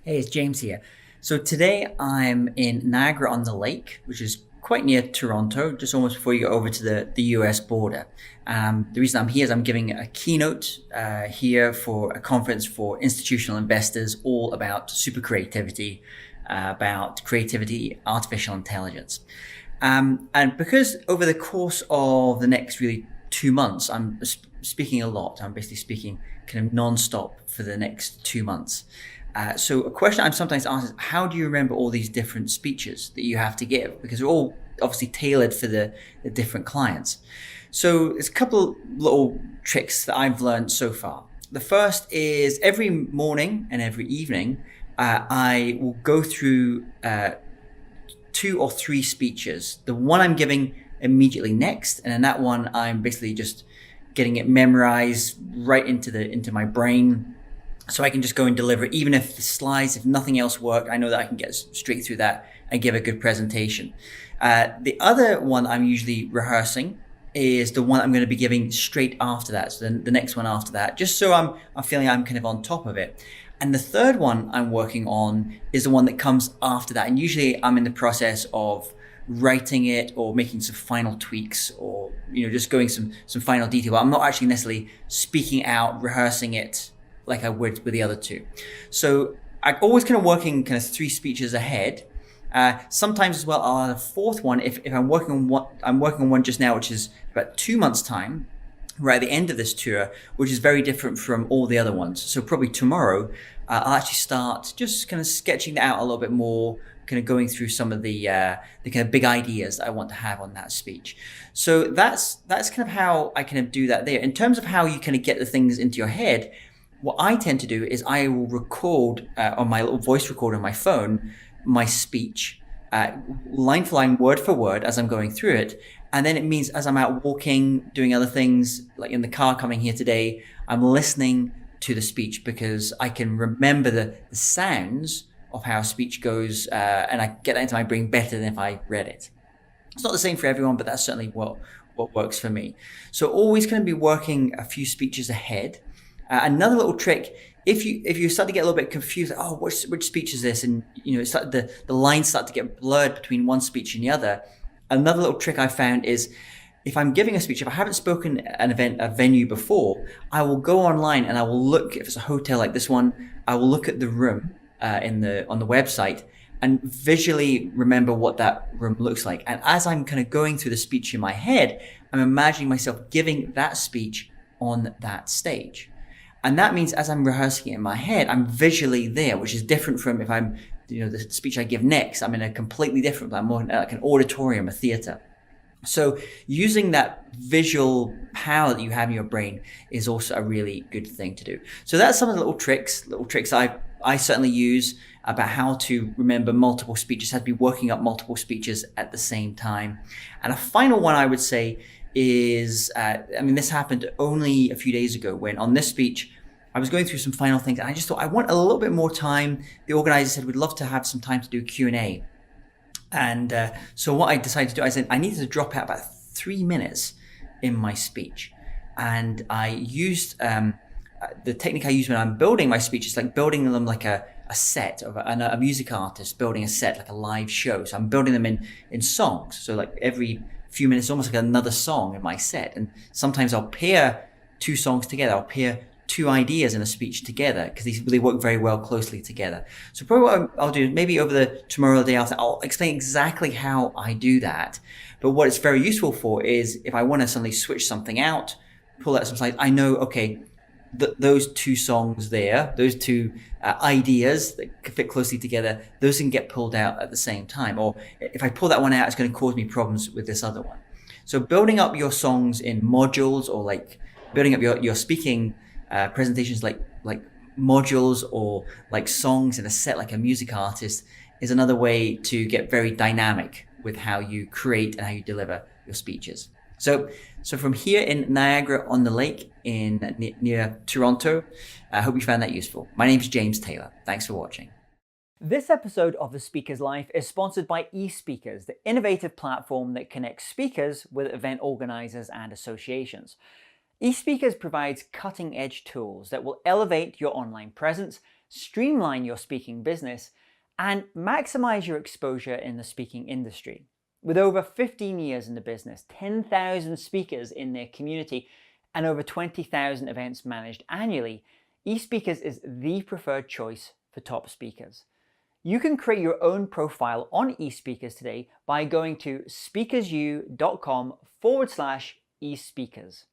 Hey, it's James here. So today I'm in Niagara-on-the-Lake, which is quite near Toronto, just almost before you go over to the US border. The reason I'm here is I'm giving a keynote here for a conference for institutional investors all about super creativity, about creativity, artificial intelligence. And because over the course of the next really 2 months, I'm speaking a lot. I'm basically speaking kind of non-stop for the next 2 months. So a question I'm sometimes asked is, how do you remember all these different speeches that you have to give? Because they're all obviously tailored for the different clients. So there's a couple little tricks that I've learned so far. The first is every morning and every evening, I will go through 2 or 3 speeches. The one I'm giving immediately next, and in that one, I'm basically just getting it memorized right into my brain, so I can just go and deliver it. Even if the slides, if nothing else worked, I know that I can get straight through that and give a good presentation. The other one I'm usually rehearsing is the one I'm going to be giving straight after that. So the next one after that, just so I'm feeling I'm kind of on top of it. And the third one I'm working on is the one that comes after that. And usually I'm in the process of writing it or making some final tweaks or, just going some final detail. But I'm not actually necessarily speaking out, rehearsing it like I would with the other two. So I'm always kind of working kind of 3 speeches ahead. Sometimes as well, I'll add a fourth one if I'm working on one just now, which is about 2 months' time, right at the end of this tour, which is very different from all the other ones. So probably tomorrow, I'll actually start just kind of sketching that out a little bit more, kind of going through some of the kind of big ideas that I want to have on that speech. So that's kind of how I kind of do that there. In terms of how you kind of get the things into your head, what I tend to do is I will record on my little voice recorder on my phone my speech, line for line, word for word as I'm going through it. And then it means as I'm out walking, doing other things, like in the car coming here today, I'm listening to the speech because I can remember the sounds of how a speech goes, and I get that into my brain better than if I read it. It's not the same for everyone, but that's certainly what works for me. So always going to be working a few speeches ahead. Another little trick, if you start to get a little bit confused, which speech is this? And the lines start to get blurred between one speech and the other. Another little trick I found is if I'm giving a speech, if I haven't spoken at a venue before, I will go online and I will look, if it's a hotel like this one, I will look at the room on the website and visually remember what that room looks like. And as I'm kind of going through the speech in my head, I'm imagining myself giving that speech on that stage. And that means as I'm rehearsing it in my head, I'm visually there, which is different from if I'm, the speech I give next, I'm in a completely different, I'm more like an auditorium, a theater. So using that visual power that you have in your brain is also a really good thing to do. So that's some of the little tricks I certainly use about how to remember multiple speeches, how to be working up multiple speeches at the same time. And a final one I would say is, this happened only a few days ago when on this speech, I was going through some final things and I just thought I want a little bit more time. The organizer said, we'd love to have some time to do Q&A. And so what I decided to do, I said, I needed to drop out about 3 minutes in my speech. And I used, the technique I use when I'm building my speech is like building them like a set of a music artist building a set, like a live show. So I'm building them in songs. So like every few minutes, almost like another song in my set. And sometimes I'll pair 2 songs together. I'll pair 2 ideas in a speech together because these really work very well closely together. So probably what I'll do, maybe over the tomorrow or the day after, I'll explain exactly how I do that. But what it's very useful for is if I want to suddenly switch something out, pull out some slides, I know, okay, those 2 songs there, those 2 ideas that fit closely together, those can get pulled out at the same time. Or if I pull that one out, it's going to cause me problems with this other one. So building up your songs in modules, or like building up your speaking presentations like modules, or like songs in a set like a music artist, is another way to get very dynamic with how you create and how you deliver your speeches. So from here in Niagara-on-the-Lake near Toronto, I hope you found that useful. My name is James Taylor. Thanks for watching. This episode of The Speaker's Life is sponsored by eSpeakers, the innovative platform that connects speakers with event organizers and associations. eSpeakers provides cutting-edge tools that will elevate your online presence, streamline your speaking business, and maximize your exposure in the speaking industry. With over 15 years in the business, 10,000 speakers in their community, and over 20,000 events managed annually, eSpeakers is the preferred choice for top speakers. You can create your own profile on eSpeakers today by going to speakersu.com/eSpeakers.